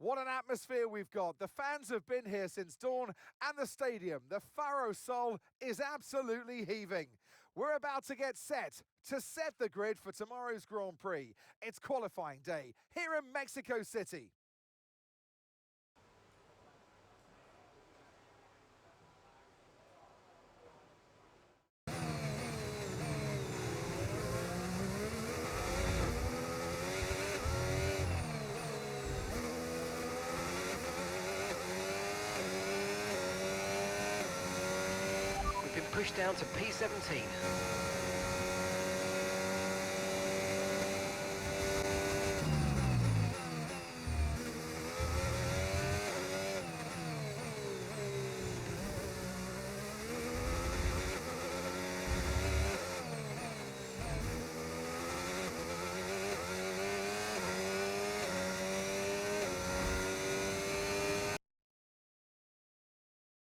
What an atmosphere we've got. The fans have been here since dawn, and the stadium, the Faro Sol, is absolutely heaving. We're about to get set to set the grid for tomorrow's Grand Prix. It's qualifying day here in Mexico City. Pushed down to P17.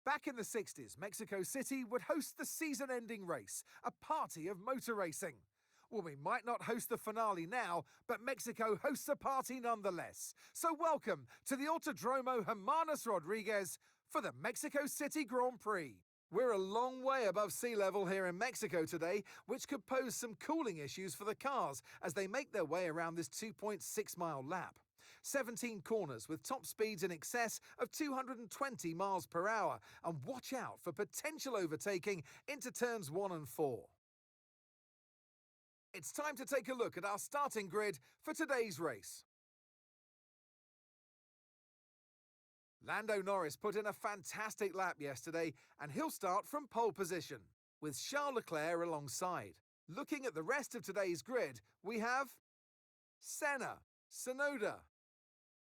Back in the 60s, Mexico City would host the season-ending race, a party of motor racing. Well, we might not host the finale now, but Mexico hosts a party nonetheless. So welcome to the Autodromo Hermanos Rodriguez for the Mexico City Grand Prix. We're a long way above sea level here in Mexico today, which could pose some cooling issues for the cars as they make their way around this 2.6-mile lap. 17 corners with top speeds in excess of 220 miles per hour, and watch out for potential overtaking into turns 1 and 4. It's time to take a look at our starting grid for today's race. Lando Norris put in a fantastic lap yesterday, and he'll start from pole position, with Charles Leclerc alongside. Looking at the rest of today's grid, we have Senna, Tsunoda,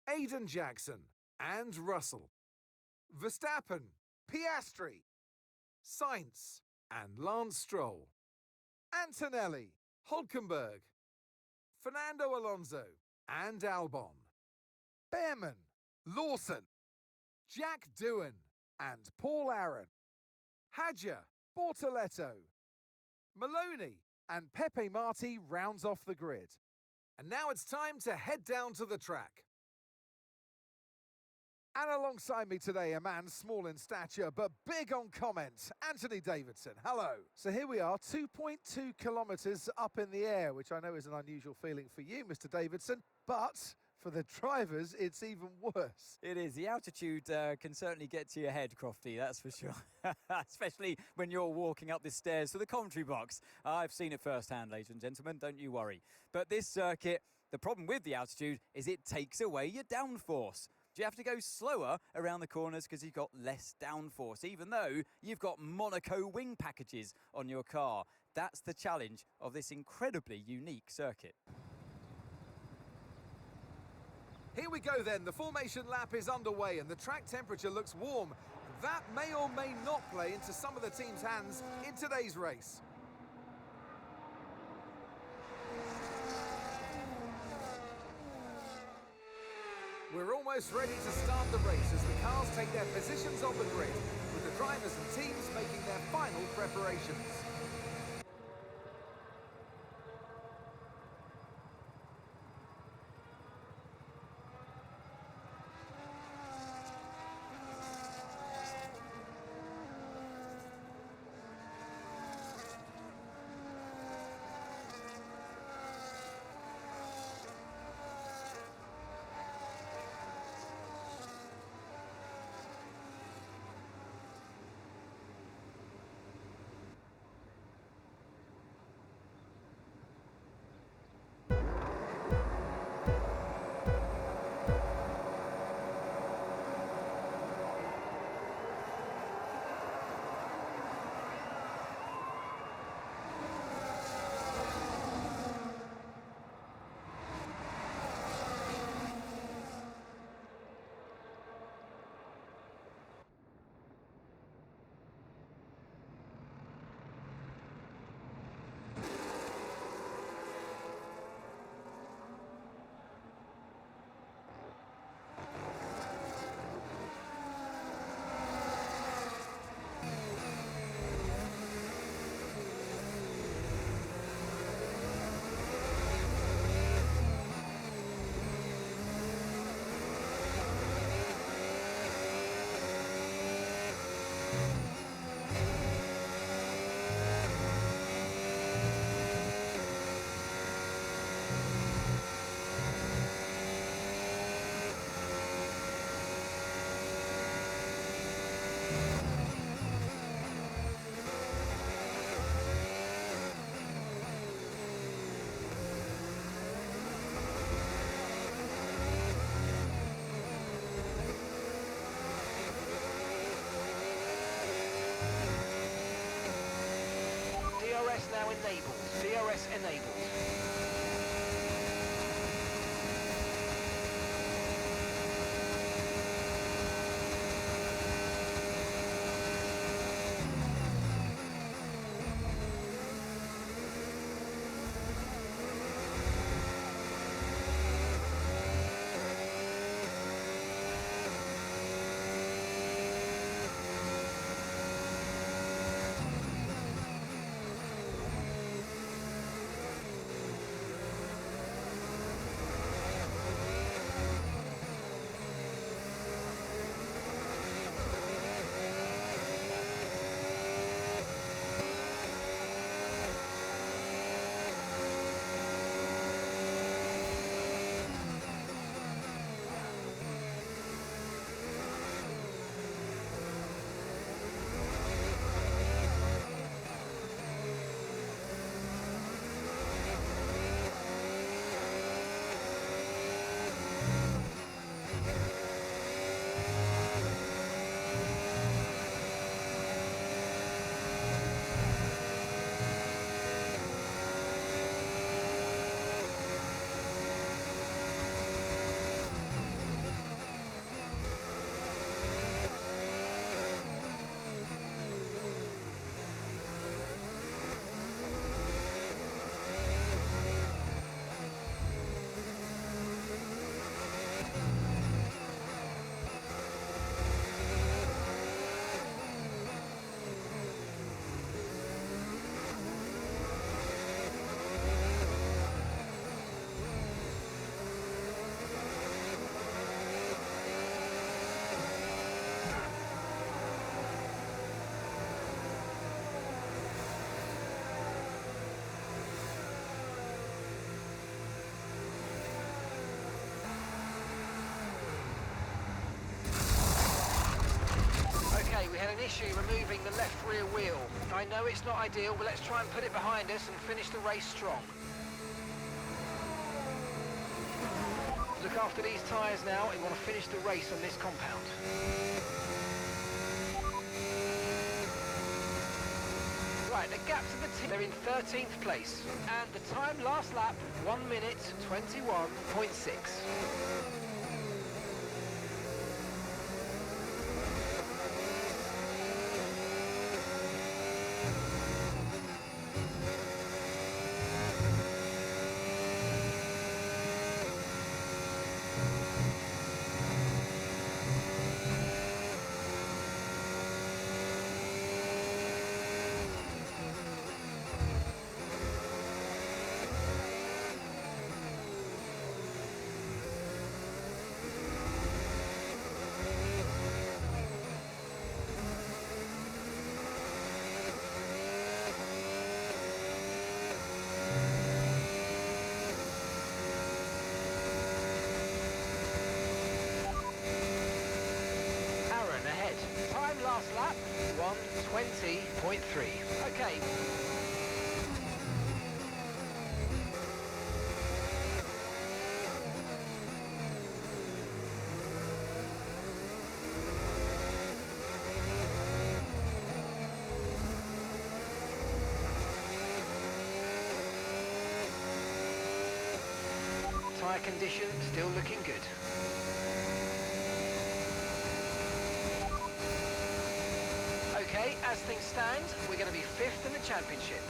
Aiden Jackson and Russell, Verstappen, Piastri, Sainz and Lance Stroll, Antonelli, Hülkenberg, Fernando Alonso and Albon, Behrman, Lawson, Jack Doohan and Paul Aaron, Hadjar, Bortoletto, Maloney and Pepe Marti rounds off the grid. And now it's time to head down to the track. And alongside me today, a man small in stature but big on comment, Anthony Davidson. Hello. So here we are, 2.2 kilometres up in the air, which I know is an unusual feeling for you, Mr. Davidson, but for the drivers, it's even worse. It is. The altitude can certainly get to your head, Crofty, that's for sure. Especially when you're walking up the stairs to the commentary box. I've seen it firsthand, ladies and gentlemen, don't you worry. But this circuit, the problem with the altitude is it takes away your downforce. You have to go slower around the corners because you've got less downforce, even though you've got Monaco wing packages on your car. That's the challenge of this incredibly unique circuit. Here we go then, the formation lap is underway and the track temperature looks warm. That may or may not play into some of the team's hands in today's race. We're almost ready to start the race as the cars take their positions on the grid, with the drivers and teams making their final preparations. now enabled. DRS enabled. We had an issue removing the left rear wheel. I know it's not ideal, but let's try and put it behind us and finish the race strong. Look after these tyres now. We want to finish the race on this compound. Right, the gap to the team, they're in 13th place. And the time last lap, 1 minute 21.6. Time last lap, 1:20.3. Okay. Tyre condition still looking good. Okay, as things stand, we're going to be 5th in the championship.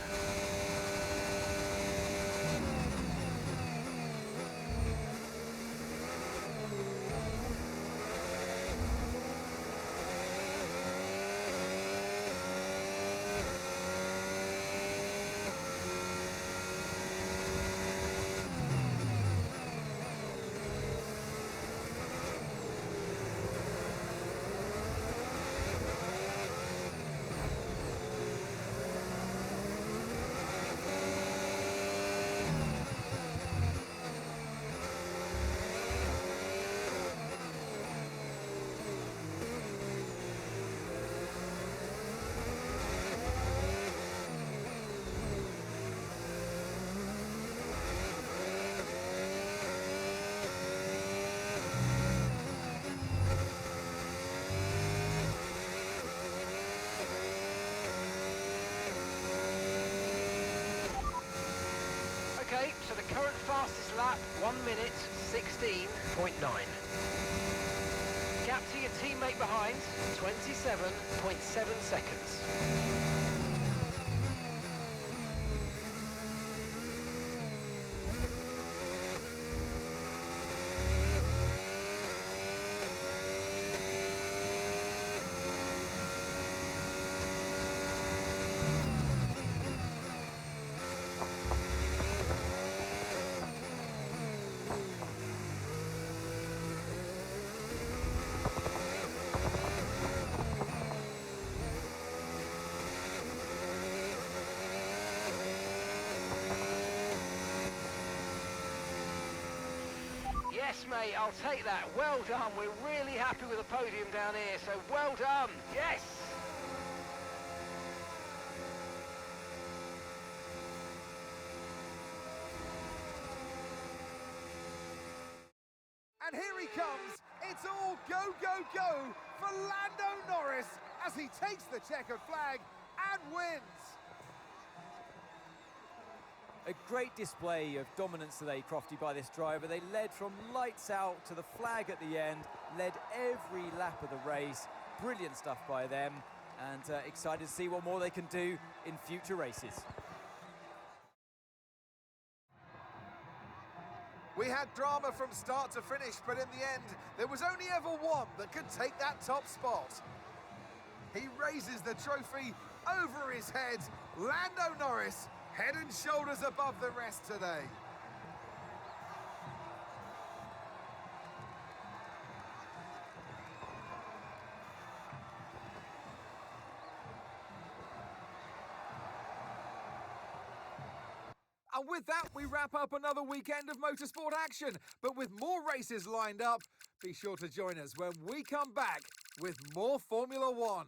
current fastest lap, 1 minute 16.9. Gap to your teammate behind, 27.7 seconds. Yes, mate, I'll take that. Well done. We're really happy with the podium down here, so well done. Yes! And here he comes. It's all go, go, go for Lando Norris as he takes the checkered flag and wins. A great display of dominance today, Crofty, by this driver. They led from lights out to the flag at the end, led every lap of the race. Brilliant stuff by them, and excited to see what more they can do in future races. We had drama from start to finish, but in the end, there was only ever one that could take that top spot. He raises the trophy over his head. Lando Norris, head and shoulders above the rest today. And with that, we wrap up another weekend of motorsport action. But with more races lined up, be sure to join us when we come back with more Formula One.